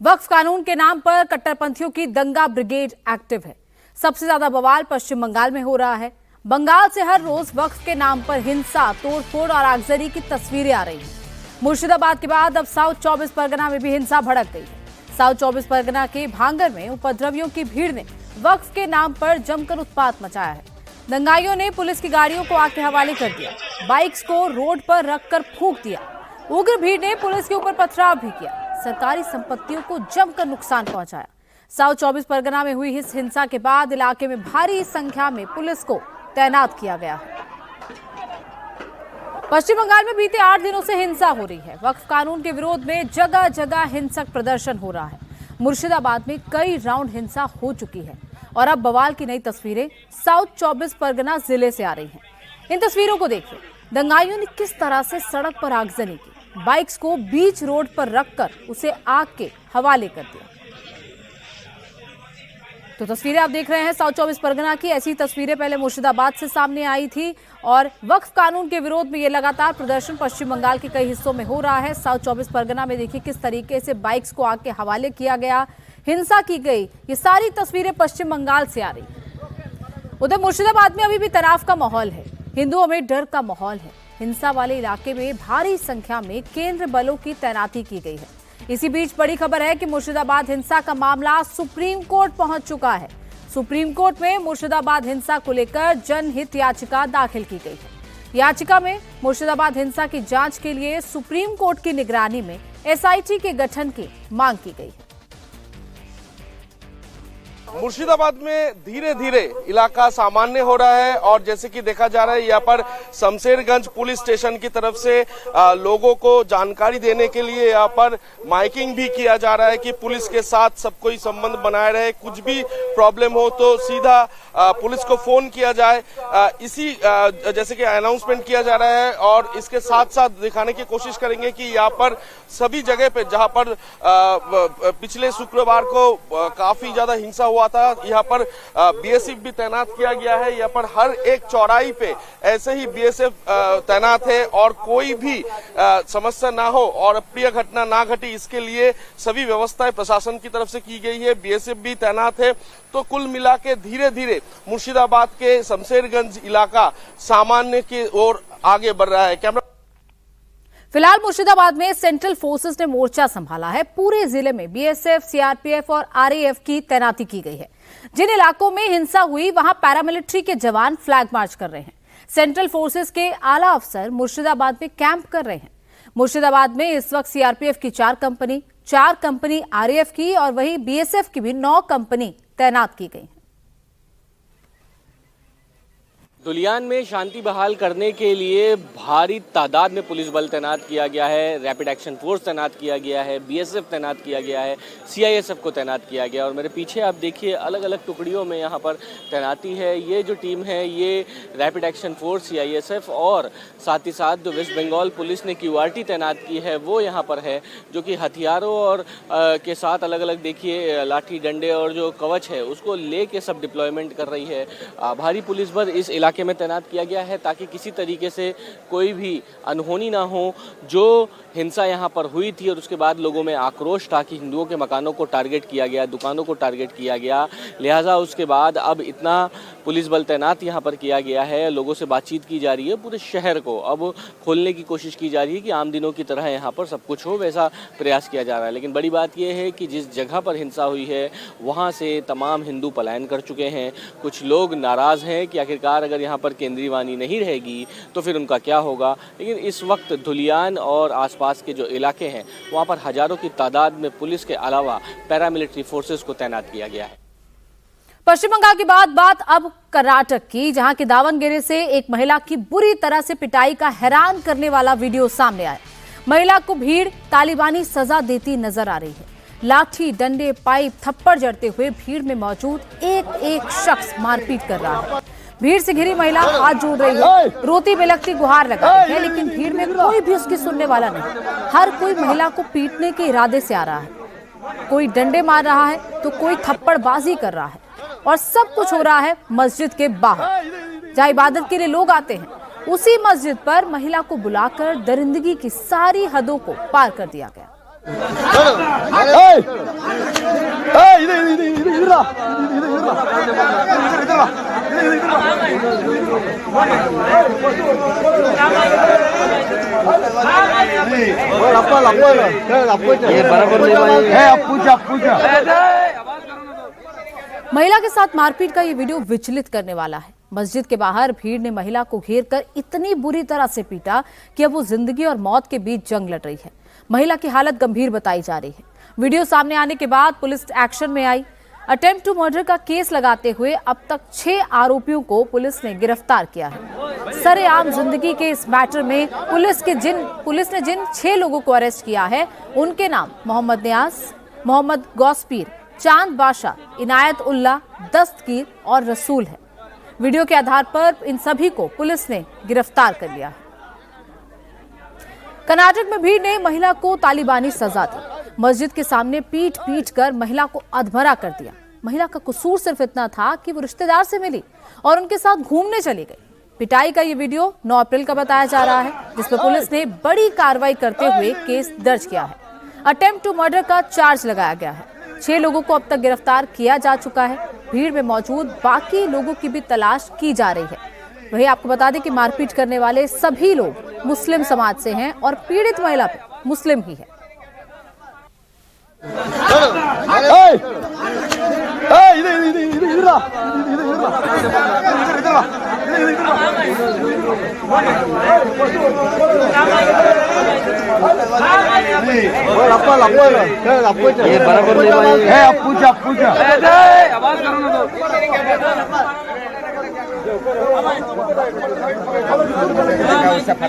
वक्फ कानून के नाम पर कट्टरपंथियों की दंगा ब्रिगेड एक्टिव है। सबसे ज्यादा बवाल पश्चिम बंगाल में हो रहा है। बंगाल से हर रोज वक्फ के नाम पर हिंसा, तोड़फोड़ और आगजनी की तस्वीरें आ रही हैं। मुर्शिदाबाद के बाद अब साउथ 24 परगना में भी हिंसा भड़क गई है। साउथ 24 परगना के भांगर में उपद्रवियों की भीड़ ने वक्फ के नाम पर जमकर उत्पात मचाया है। दंगाइयों ने पुलिस की गाड़ियों को आग के हवाले कर दिया, बाइक्स को रोड पर रखकर फूंक दिया। उग्र भीड़ ने पुलिस के ऊपर पथराव भी किया, सरकारी संपत्तियों को जमकर नुकसान पहुंचाया। साउथ 24 परगना में हुई इस हिंसा के बाद इलाके में भारी संख्या में पुलिस को तैनात किया गया है। पश्चिम बंगाल में बीते 8 दिनों से हिंसा हो रही है। वक्फ कानून के विरोध में जगह जगह हिंसक प्रदर्शन हो रहा है। मुर्शिदाबाद में कई राउंड हिंसा हो चुकी है और अब बवाल की नई तस्वीरें साउथ 24 परगना जिले से आ रही हैं। इन तस्वीरों को देखिए, दंगाइयों ने किस तरह से सड़क पर आगजनी की, बाइक्स को बीच रोड पर रखकर उसे आग के हवाले कर दिया। तो तस्वीरें आप देख रहे हैं साउथ 24 परगना की। ऐसी तस्वीरें पहले मुर्शिदाबाद से सामने आई थी और वक्फ कानून के विरोध में ये लगातार प्रदर्शन पश्चिम बंगाल के कई हिस्सों में हो रहा है। साउथ 24 परगना में देखिए किस तरीके से बाइक्स को आग के हवाले किया गया, हिंसा की गई। ये सारी तस्वीरें पश्चिम बंगाल से आ रही। उधर मुर्शिदाबाद में अभी भी तनाव का माहौल है, हिंदुओं में डर का माहौल है। हिंसा वाले इलाके में भारी संख्या में केंद्र बलों की तैनाती की गई है। इसी बीच बड़ी खबर है कि मुर्शिदाबाद हिंसा का मामला सुप्रीम कोर्ट पहुंच चुका है। सुप्रीम कोर्ट में मुर्शिदाबाद हिंसा को लेकर जनहित याचिका दाखिल की गई है। याचिका में मुर्शिदाबाद हिंसा की जांच के लिए सुप्रीम कोर्ट की निगरानी में एसआईटी के गठन की मांग की गई है। मुर्शिदाबाद में धीरे धीरे इलाका सामान्य हो रहा है और जैसे कि देखा जा रहा है यहाँ पर शमशेरगंज पुलिस स्टेशन की तरफ से लोगों को जानकारी देने के लिए यहाँ पर माइकिंग भी किया जा रहा है कि पुलिस के साथ सब कोई संबंध बनाए रहे, कुछ भी प्रॉब्लम हो तो सीधा पुलिस को फोन किया जाए। इसी जैसे कि अनाउंसमेंट किया जा रहा है और इसके साथ साथ दिखाने की कोशिश करेंगे कि यहाँ पर सभी जगह पे जहाँ पर पिछले शुक्रवार को काफी ज्यादा हिंसा हुआ था, यहाँ पर बीएसएफ भी तैनात किया गया है। यहाँ पर हर एक चौराही पे ऐसे ही बीएसएफ तैनात है और कोई भी समस्या ना हो और अप्रिय घटना ना घटे, इसके लिए सभी व्यवस्थाएं प्रशासन की तरफ से की गई है। बीएसएफ भी तैनात है। तो कुल मिला के धीरे धीरे मुर्शिदाबाद के शमशेरगंज इलाका सामान्य की ओर आगे बढ़ रहा है। कैमरा फिलहाल मुर्शिदाबाद में सेंट्रल फोर्सेस ने मोर्चा संभाला है। पूरे जिले में बीएसएफ, सीआरपीएफ और आरएएफ की तैनाती की गई है। जिन इलाकों में हिंसा हुई वहां पैरामिलिट्री के जवान फ्लैग मार्च कर रहे हैं। सेंट्रल फोर्सेस के आला अफसर मुर्शिदाबाद में कैंप कर रहे हैं। मुर्शिदाबाद में इस वक्त सीआरपीएफ की 4 कंपनी आरएएफ की और वहीं बीएसएफ की भी 9 कंपनी तैनात की गई। धुलियान में शांति बहाल करने के लिए भारी तादाद में पुलिस बल तैनात किया गया है, रैपिड एक्शन फोर्स तैनात किया गया है, बीएसएफ तैनात किया गया है, सीआईएसएफ को तैनात किया गया। और मेरे पीछे आप देखिए अलग अलग टुकड़ियों में यहाँ पर तैनाती है। ये जो टीम है ये रैपिड एक्शन फोर्स, सीआईएसएफ और साथ ही साथ जो वेस्ट बंगाल पुलिस ने क्यूआरटी तैनात की है वो यहाँ पर है, जो कि हथियारों और के साथ अलग अलग देखिए लाठी डंडे और जो कवच है उसको ले के सब डिप्लॉयमेंट कर रही है। भारी पुलिस बल इस इलाके में तैनात किया गया है ताकि किसी तरीके से कोई भी अनहोनी ना हो। जो हिंसा यहाँ पर हुई थी और उसके बाद लोगों में आक्रोश था कि हिंदुओं के मकानों को टारगेट किया गया, दुकानों को टारगेट किया गया, लिहाजा उसके बाद अब इतना पुलिस बल तैनात यहाँ पर किया गया है। लोगों से बातचीत की जा रही है, पूरे शहर को अब खोलने की कोशिश की जा रही है कि आम दिनों की तरह यहाँ पर सब कुछ हो, वैसा प्रयास किया जा रहा है। लेकिन बड़ी बात यह है कि जिस जगह पर हिंसा हुई है वहाँ से तमाम हिंदू पलायन कर चुके हैं। कुछ लोग नाराज हैं कि आखिरकार अगर यहाँ पर केंद्रीय वाहिनी नहीं रहेगी तो फिर उनका क्या होगा। लेकिन इस वक्त धुलियान और आसपास के जो इलाके हैं वहाँ पर हजारों की तादाद में पुलिस के अलावा पैरामिलिट्री फोर्सेस को तैनात किया गया है। पश्चिम बंगाल के बाद बात अब कर्नाटक की, जहां की दावणगेरे से एक महिला की बुरी तरह से पिटाई का हैरान करने वाला वीडियो सामने आया। महिला को भीड़ तालिबानी सजा देती नजर आ रही है। लाठी, डंडे, पाइप, थप्पड़ जड़ते हुए भीड़ में मौजूद एक शख्स मारपीट कर रहा है। भीड़ से घिरी महिला हाथ जोड़ रही है, रोती बिलखती गुहार लगा रही है, लेकिन भीड़ में कोई भी उसकी सुनने वाला नहीं। हर कोई महिला को पीटने के इरादे से आ रहा है। कोई डंडे मार रहा है तो कोई थप्पड़बाजी कर रहा है और सब कुछ हो रहा है मस्जिद के बाहर, जहां इबादत के लिए लोग आते हैं। उसी मस्जिद पर महिला को बुलाकर दरिंदगी की सारी हदों को पार कर दिया गया। महिला के साथ मारपीट का ये वीडियो विचलित करने वाला है। मस्जिद के बाहर भीड़ ने महिला को घेर कर इतनी बुरी तरह से पीटा कि अब वो जिंदगी और मौत के बीच जंग लड़ रही है। महिला की हालत गंभीर बताई जा रही है। वीडियो सामने आने के बाद पुलिस एक्शन में आई। अटेम्प्ट टू मर्डर का केस लगाते हुए अब तक 6 आरोपियों को पुलिस ने गिरफ्तार किया है। सरेआम जिंदगी के इस मैटर में पुलिस ने जिन 6 लोगों को अरेस्ट किया है उनके नाम मोहम्मद नियाज, मोहम्मद गौसपीर, चांद बादशाह, इनायत उल्ला, दस्तगीर और रसूल है। वीडियो के आधार पर इन सभी को पुलिस ने गिरफ्तार कर लिया है। कर्नाटक में भीड़ ने महिला को तालिबानी सजा दी। मस्जिद के सामने पीट कर महिला को अधमरा कर दिया। महिला का कसूर सिर्फ इतना था कि वो रिश्तेदार से मिली और उनके साथ घूमने चली गई। पिटाई का ये वीडियो 9 अप्रैल का बताया जा रहा है, जिस पर पुलिस ने बड़ी कार्रवाई करते हुए केस दर्ज किया है। अटेम्प्ट टू मर्डर का चार्ज लगाया गया है। 6 लोगों को अब तक गिरफ्तार किया जा चुका है। भीड़ में मौजूद बाकी लोगों की भी तलाश की जा रही है। वहीं आपको बता दें कि मारपीट करने वाले सभी लोग मुस्लिम समाज से हैं और पीड़ित महिला भी मुस्लिम ही है।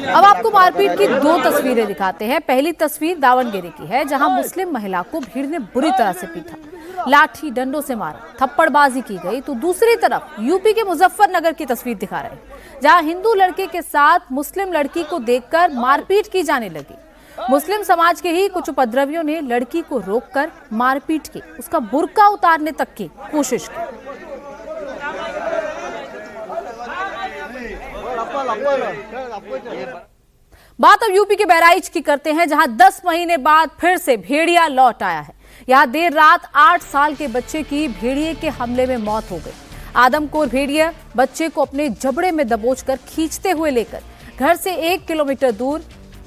अब आपको मारपीट की 2 तस्वीरें दिखाते हैं। पहली तस्वीर दावणगेरे की है, जहां मुस्लिम महिला को भीड़ ने बुरी तरह से पीटा, लाठी डंडों से मारा, थप्पड़बाजी की गई। तो दूसरी तरफ यूपी के मुजफ्फरनगर की तस्वीर दिखा रहे हैं, जहां हिंदू लड़के के साथ मुस्लिम लड़की को देखकर मारपीट की जाने लगी। मुस्लिम समाज के ही कुछ उपद्रवियों ने लड़की को रोककर मारपीट की, उसका बुर्का उतारने तक की कोशिश की। बात अब यूपी के बहराइच की करते हैं, जहां 10 महीने बाद फिर से भेड़िया लौट आया है। यहां देर रात 8 साल के बच्चे की भेड़िए के हमले में मौत हो गई। आदमखोर भेड़िया बच्चे को अपने जबड़े में दबोचकर खींचते हुए लेकर घर से 1 किलोमीटर दूर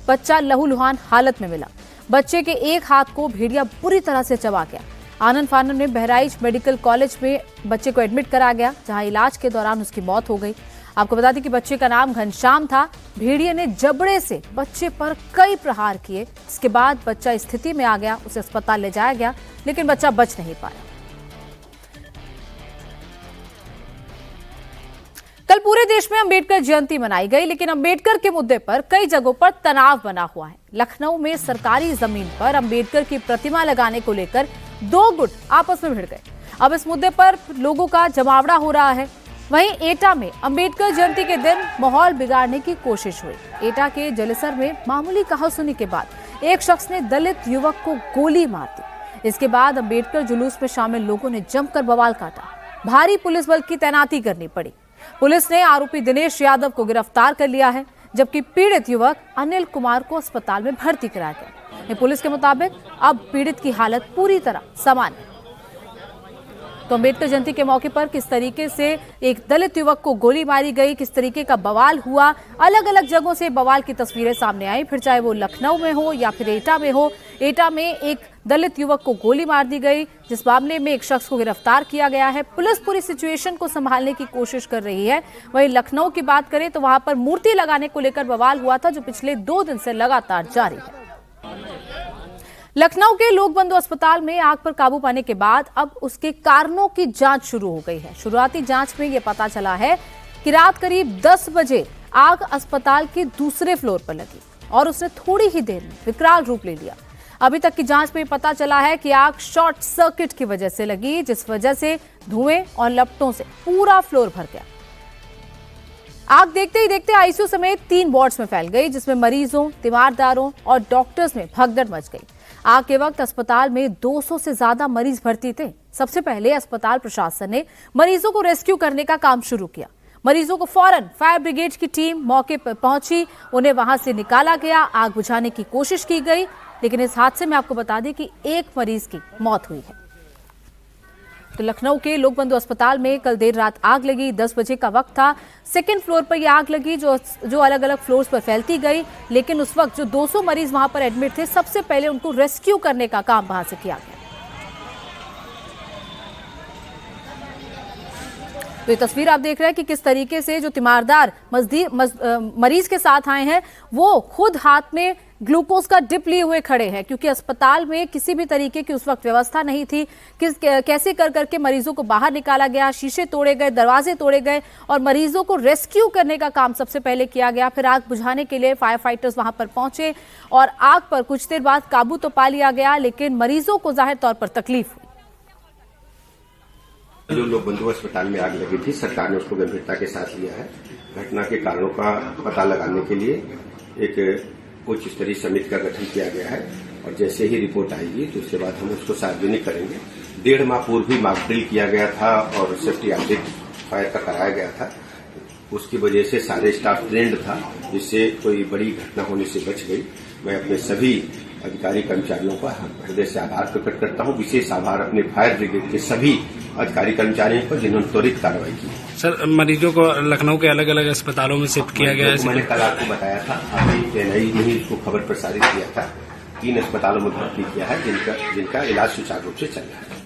बच्चा लहूलुहान हालत में मिला। बच्चे के एक हाथ को भेड़िया बुरी तरह से चबा गया। आनन फानन में बहराइच मेडिकल कॉलेज में बच्चे को एडमिट करा गया, जहां इलाज के दौरान उसकी मौत हो गई। आपको बता दें कि बच्चे का नाम घनश्याम था। भेड़िए ने जबड़े से बच्चे पर कई प्रहार किए। इसके बाद बच्चा स्थिति में आ गया, उसे अस्पताल ले जाया गया, लेकिन बच्चा बच नहीं पाया। कल पूरे देश में अंबेडकर जयंती मनाई गई, लेकिन अंबेडकर के मुद्दे पर कई जगहों पर तनाव बना हुआ है। लखनऊ में सरकारी जमीन पर अंबेडकर की प्रतिमा लगाने को लेकर 2 गुट आपस में भिड़ गए। अब इस मुद्दे पर लोगों का जमावड़ा हो रहा है। वहीं एटा में अंबेडकर जयंती के दिन माहौल बिगाड़ने की कोशिश हुई। एटा के जलेसर में मामूली कहासुनी के बाद एक शख्स ने दलित युवक को गोली मार दी। इसके बाद अंबेडकर जुलूस में शामिल लोगों ने जमकर बवाल काटा। भारी पुलिस बल की तैनाती करनी पड़ी। पुलिस ने आरोपी दिनेश यादव को गिरफ्तार कर लिया है, जबकि पीड़ित युवक अनिल कुमार को अस्पताल में भर्ती कराया गया। पुलिस के मुताबिक अब पीड़ित की हालत पूरी तरह सामान्य है। तो अंबेडकर जयंती के मौके पर किस तरीके से एक दलित युवक को गोली मारी गई, किस तरीके का बवाल हुआ, अलग अलग जगहों से बवाल की तस्वीरें सामने आई। फिर चाहे वो लखनऊ में हो या फिर एटा में हो। एटा में एक दलित युवक को गोली मार दी गई, जिस मामले में एक शख्स को गिरफ्तार किया गया है। पुलिस पूरी सिचुएशन को संभालने की कोशिश कर रही है। वहीं लखनऊ की बात करें तो वहां पर मूर्ति लगाने को लेकर बवाल हुआ था, जो पिछले 2 दिन से लगातार जारी है। लखनऊ के लोक बंधु अस्पताल में आग पर काबू पाने के बाद अब उसके कारणों की जांच शुरू हो गई है। शुरुआती जांच में यह पता चला है कि रात करीब 10 बजे आग अस्पताल के दूसरे फ्लोर पर लगी और उसने थोड़ी ही देर में विकराल रूप ले लिया। अभी तक की जांच में पता चला है कि आग शॉर्ट सर्किट की वजह से लगी, जिस वजह से धुएं और लपटों से पूरा फ्लोर भर गया। आग देखते ही देखते आईसीयू समेत 3 वार्ड्स में फैल गई, जिसमें मरीजों, तीमारदारों और डॉक्टर्स में भगदड़ मच गई। आग के वक्त अस्पताल में 200 से ज्यादा मरीज भर्ती थे। सबसे पहले अस्पताल प्रशासन ने मरीजों को रेस्क्यू करने का काम शुरू किया। मरीजों को फौरन फायर ब्रिगेड की टीम मौके पर पहुंची, उन्हें वहां से निकाला गया, आग बुझाने की कोशिश की गई, लेकिन इस हादसे में आपको बता दें कि एक मरीज की मौत हुई है। तो लखनऊ के लोकबंधु अस्पताल में कल देर रात आग लगी। 10 बजे का वक्त था। सेकंड फ्लोर पर यह आग लगी जो अलग अलग फ्लोर्स पर फैलती गई, लेकिन उस वक्त जो 200 मरीज वहां पर एडमिट थे, सबसे पहले उनको रेस्क्यू करने का काम वहां से किया गया। तो ये तस्वीर आप देख रहे हैं कि किस तरीके से जो तीमारदार मरीज के साथ आए हैं वो खुद हाथ में ग्लूकोज का डिप लिए हुए खड़े हैं, क्योंकि अस्पताल में किसी भी तरीके की उस वक्त व्यवस्था नहीं थी। कैसे कर करके मरीजों को बाहर निकाला गया, शीशे तोड़े गए, दरवाजे तोड़े गए और मरीजों को रेस्क्यू करने का काम सबसे पहले किया गया। फिर आग बुझाने के लिए फायर फाइटर्स वहां पर पहुंचे और आग पर कुछ देर बाद काबू तो पा लिया गया, लेकिन मरीजों को जाहिर तौर पर तकलीफ हुई। जो लोकबंधु अस्पताल में आग लगी थी, सरकार ने उसको गंभीरता के साथ लिया है। घटना के कारणों का पता लगाने के लिए एक उच्च स्तरीय समिति का गठन किया गया है और जैसे ही रिपोर्ट आएगी तो उसके बाद हम उसको सार्वजनिक करेंगे। 1.5 माह पूर्व भी मॉक ड्रिल किया गया था और सेफ्टी ऑडिट फायर का कराया गया था। उसकी वजह से सारे स्टाफ ट्रेंड था, जिससे कोई बड़ी घटना होने से बच गई। मैं अपने सभी अधिकारी कर्मचारियों का हृदय से आभार प्रकट करता हूं। विशेष आभार अपने फायर ब्रिगेड के सभी अधिकारी कर्मचारियों पर जिन्होंने त्वरित कार्रवाई की। सर, मरीजों को लखनऊ के अलग अलग अस्पतालों में शिफ्ट किया गया है। मैंने कल आपको बताया था, अभी एनआई ने ही इसको खबर प्रसारित किया था। 3 अस्पतालों में भर्ती किया है जिनका इलाज सुचारू रूप से चल रहा है।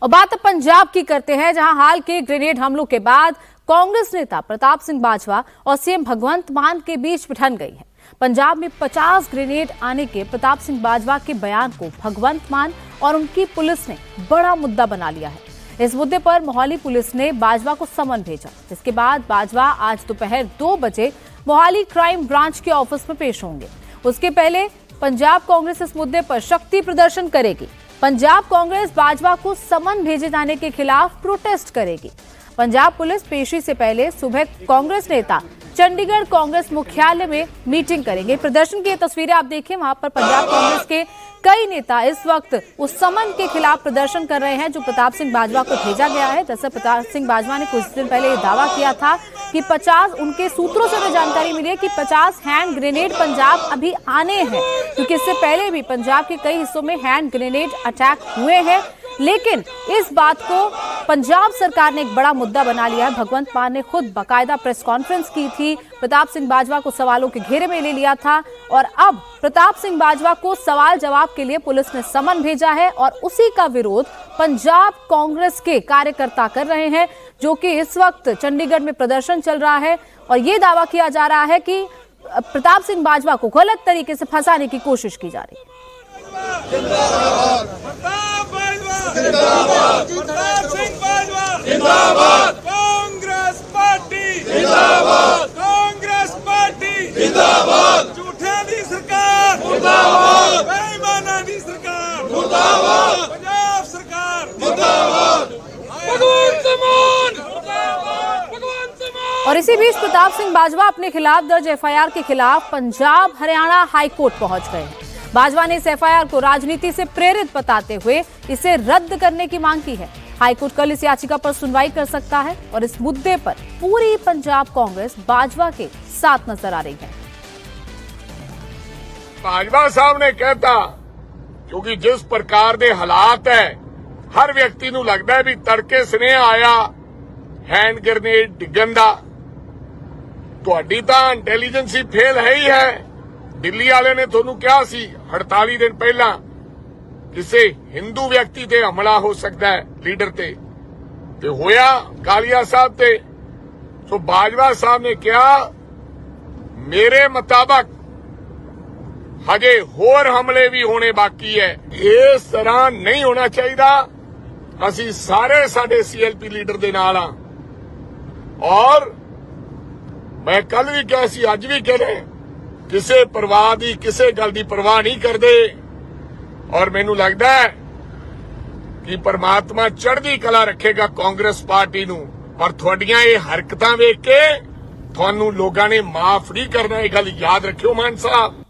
और बात अब पंजाब की करते हैं, जहां हाल के ग्रेनेड हमलों के बाद कांग्रेस नेता प्रताप सिंह बाजवा और सीएम भगवंत मान के बीच ठन गई है। पंजाब में 50 ग्रेनेड आने के प्रताप सिंह बाजवा के बयान को भगवंत मान और उनकी पुलिस ने बड़ा मुद्दा बना लिया है। इस मुद्दे पर मोहाली पुलिस ने बाजवा को समन भेजा, जिसके बाद बाजवा आज दोपहर 2 बजे मोहाली क्राइम ब्रांच के ऑफिस में पेश होंगे। उसके पहले पंजाब कांग्रेस इस मुद्दे पर शक्ति प्रदर्शन करेगी। पंजाब कांग्रेस बाजवा को समन भेजे जाने के खिलाफ प्रोटेस्ट करेगी। पंजाब पुलिस पेशी से पहले सुबह कांग्रेस नेता चंडीगढ़ कांग्रेस मुख्यालय में मीटिंग करेंगे। प्रदर्शन की तस्वीरें आप देखिए, वहां पर पंजाब कांग्रेस के कई नेता इस वक्त उस समन के खिलाफ प्रदर्शन कर रहे हैं जो प्रताप सिंह बाजवा को भेजा गया है। दरअसल प्रताप सिंह बाजवा ने कुछ दिन पहले ये दावा किया था कि 50, उनके सूत्रों से हमें जानकारी मिली है कि 50 हैंड ग्रेनेड पंजाब अभी आने हैं, क्योंकि इससे पहले भी पंजाब के कई हिस्सों में हैंड ग्रेनेड अटैक हुए हैं। लेकिन इस बात को पंजाब सरकार ने एक बड़ा मुद्दा बना लिया है। भगवंत मान ने खुद बाकायदा प्रेस कॉन्फ्रेंस की थी, प्रताप सिंह बाजवा को सवालों के घेरे में ले लिया था और अब प्रताप सिंह बाजवा को सवाल जवाब के लिए पुलिस ने समन भेजा है और उसी का विरोध पंजाब कांग्रेस के कार्यकर्ता कर रहे हैं, जो कि इस वक्त चंडीगढ़ में प्रदर्शन चल रहा है और ये दावा किया जा रहा है कि प्रताप सिंह बाजवा को गलत तरीके से फंसाने की कोशिश की जा रही है। जिंदाबाद प्रताप सिंह बाजवा जिंदाबाद, कांग्रेस पार्टी जिंदाबाद, कांग्रेस पार्टी जिंदाबाद, झूठे दी सरकार मुर्दाबाद, बेईमाना दी सरकार मुर्दाबाद, पंजाब सरकार मुर्दाबाद, भगवंत मान मुर्दाबाद, भगवंत मान। और इसी बीच प्रताप सिंह बाजवा अपने खिलाफ दर्ज एफआईआर के खिलाफ पंजाब हरियाणा हाईकोर्ट पहुंच गए हैं। बाजवा ने इस एफआईआर को राजनीति से प्रेरित बताते हुए इसे रद्द करने की मांग की है। हाईकोर्ट कल इस याचिका पर सुनवाई कर सकता है और इस मुद्दे पर पूरी पंजाब कांग्रेस बाजवा के साथ नजर आ रही है। बाजवा साहब ने कहता, क्योंकि जिस प्रकार के हालात है, हर व्यक्ति नूं लगता है भी तड़के स्नेह आया हैंड ग्रेनेड डिगन दा। तुहाडी तां इंटैलीजेंस ही फेल है ही है। दिल्ली वाले ने थोनू कहा सी 48 दिन पहला किसी हिंदू व्यक्ति ते हमला हो सकता है, लीडर ते होया कालिया साहब ते। तो बाजवा साहब ने कहा मेरे मुताबिक हजे होर हमले भी होने बाकी है, इस तरह नहीं होना चाहिए। असी सारे साडे सीएलपी लीडर दे नाल हां और मैं कल भी कहा सी, अज भी कह रहे किसे परवाह दी, किसे गल दी परवाह नहीं करते और मैनू लगता है कि परमात्मा चढ़दी कला रखेगा कांग्रेस पार्टी नू। पर थोड़ियां ये हरकतां वेख के थानू लोगों ने माफ नहीं करना, ये गल याद रखियो मान साहब।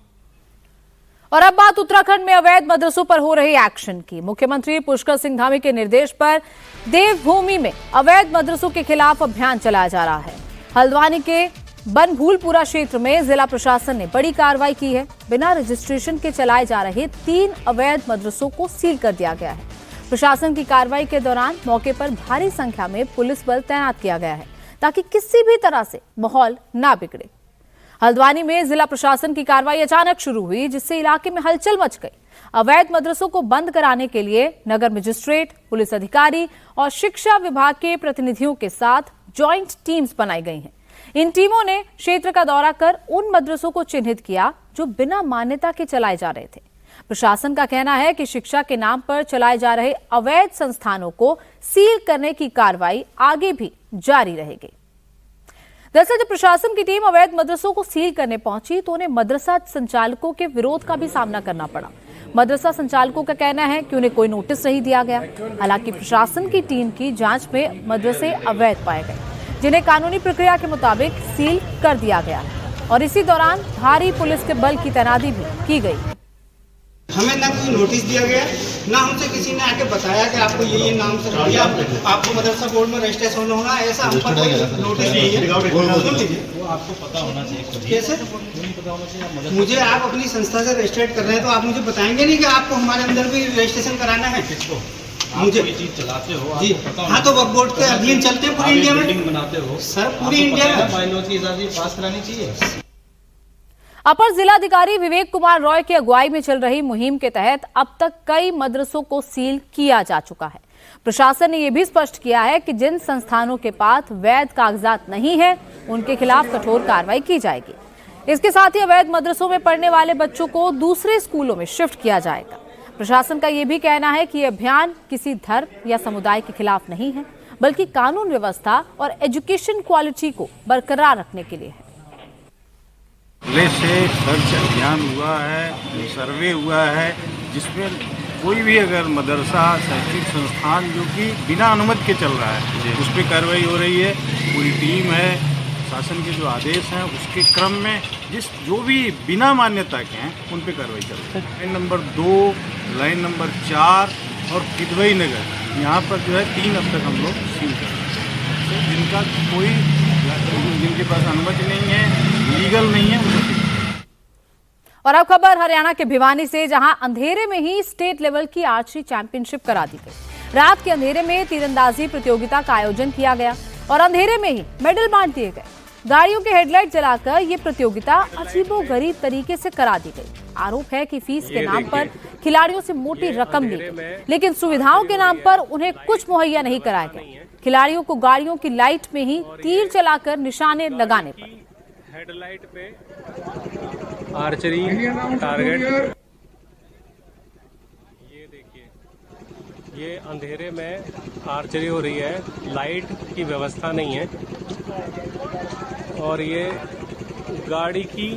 और अब बात उत्तराखंड में अवैध मदरसों पर हो रही एक्शन की। मुख्यमंत्री पुष्कर सिंह धामी के निर्देश पर देवभूमि में अवैध मदरसों के खिलाफ अभियान चलाया जा रहा है। हल्द्वानी के बनभूलपुरा क्षेत्र में जिला प्रशासन ने बड़ी कार्रवाई की है। बिना रजिस्ट्रेशन के चलाए जा रहे 3 अवैध मदरसों को सील कर दिया गया है। प्रशासन की कार्रवाई के दौरान मौके पर भारी संख्या में पुलिस बल तैनात किया गया है ताकि किसी भी तरह से माहौल ना बिगड़े। हल्द्वानी में जिला प्रशासन की कार्रवाई अचानक शुरू हुई, जिससे इलाके में हलचल मच गई। अवैध मदरसों को बंद कराने के लिए नगर मजिस्ट्रेट, पुलिस अधिकारी और शिक्षा विभाग के प्रतिनिधियों के साथ जॉइंट टीम्स बनाई गई हैं। इन टीमों ने क्षेत्र का दौरा कर उन मदरसों को चिन्हित किया जो बिना मान्यता के चलाए जा रहे थे। प्रशासन का कहना है कि शिक्षा के नाम पर चलाए जा रहे अवैध संस्थानों को सील करने की कार्रवाई आगे भी जारी रहेगी। दरअसल जब प्रशासन की टीम अवैध मदरसों को सील करने पहुंची तो उन्हें मदरसा संचालकों के विरोध का भी सामना करना पड़ा। मदरसा संचालकों का कहना है कि उन्हें कोई नोटिस नहीं दिया गया। हालांकि प्रशासन की टीम की जांच में मदरसे अवैध पाए गए, जिन्हें कानूनी प्रक्रिया के मुताबिक सील कर दिया गया और इसी दौरान भारी पुलिस के बल की तैनाती भी की गई। हमें ना कोई नोटिस दिया गया, ना हमसे किसी ने आके बताया कि आपको ये नाम से दिया, आपको मदरसा बोर्ड में रजिस्ट्रेशन होना, ऐसा हम पर कोई नोटिस नहीं है। वो आपको पता होना चाहिए। कैसे मुझे आप अपनी संस्था से रजिस्ट्रेट कर रहे हैं तो आप मुझे बताएंगे नहीं कि आपको हमारे अंदर भी रजिस्ट्रेशन कराना है? मुझे चीज चलाते हो जी, हाँ तो वक्फ बोर्ड के अधीन चलते हैं पूरी इंडिया में, बनाते हो सर, पूरी इंडिया में बाइलॉज के हिसाब से पास करानी चाहिए। अपर जिलाधिकारी विवेक कुमार रॉय की अगुवाई में चल रही मुहिम के तहत अब तक कई मदरसों को सील किया जा चुका है। प्रशासन ने यह भी स्पष्ट किया है कि जिन संस्थानों के पास वैध कागजात नहीं है उनके खिलाफ कठोर कार्रवाई की जाएगी। इसके साथ ही अवैध मदरसों में पढ़ने वाले बच्चों को दूसरे स्कूलों में शिफ्ट किया जाएगा। प्रशासन का यह भी कहना है कि यह अभियान किसी धर्म या समुदाय के खिलाफ नहीं है, बल्कि कानून व्यवस्था और एजुकेशन क्वालिटी को बरकरार रखने के लिए है। पहले से सर्च अभियान हुआ है, सर्वे हुआ है, जिसमें कोई भी अगर मदरसा शैक्षिक संस्थान जो कि बिना अनुमति के चल रहा है उस पर कार्रवाई हो रही है। पूरी टीम है, शासन के जो आदेश हैं उसके क्रम में जो भी बिना मान्यता के हैं उन पर कार्रवाई चल रही है। लाइन नंबर 2, लाइन नंबर 4 और किदवई नगर, यहाँ पर जो है 3 अब तक हम लोग सील कर रहे हैं। जिनके पास अनुमति नहीं है, लीगल नहीं है। और अब खबर हरियाणा के भिवानी से, जहां अंधेरे में ही स्टेट लेवल की आर्चरी चैंपियनशिप करा दी गई। रात के अंधेरे में तीरंदाजी प्रतियोगिता का आयोजन किया गया और अंधेरे में ही मेडल बांट दिए गए। गाड़ियों के हेडलाइट जलाकर ये प्रतियोगिता अजीबोगरीब तरीके से करा दी गई। आरोप है कि फीस के नाम पर खिलाड़ियों से मोटी रकम ली गई, लेकिन सुविधाओं के नाम पर उन्हें कुछ मुहैया नहीं कराया गया। खिलाड़ियों को गाड़ियों की लाइट में ही तीर चलाकर निशाने लगाने पड़े। हेडलाइट पे आर्चरी टारगेट, ये देखिए, ये अंधेरे में आर्चरी हो रही है, लाइट की व्यवस्था नहीं है और ये गाड़ी की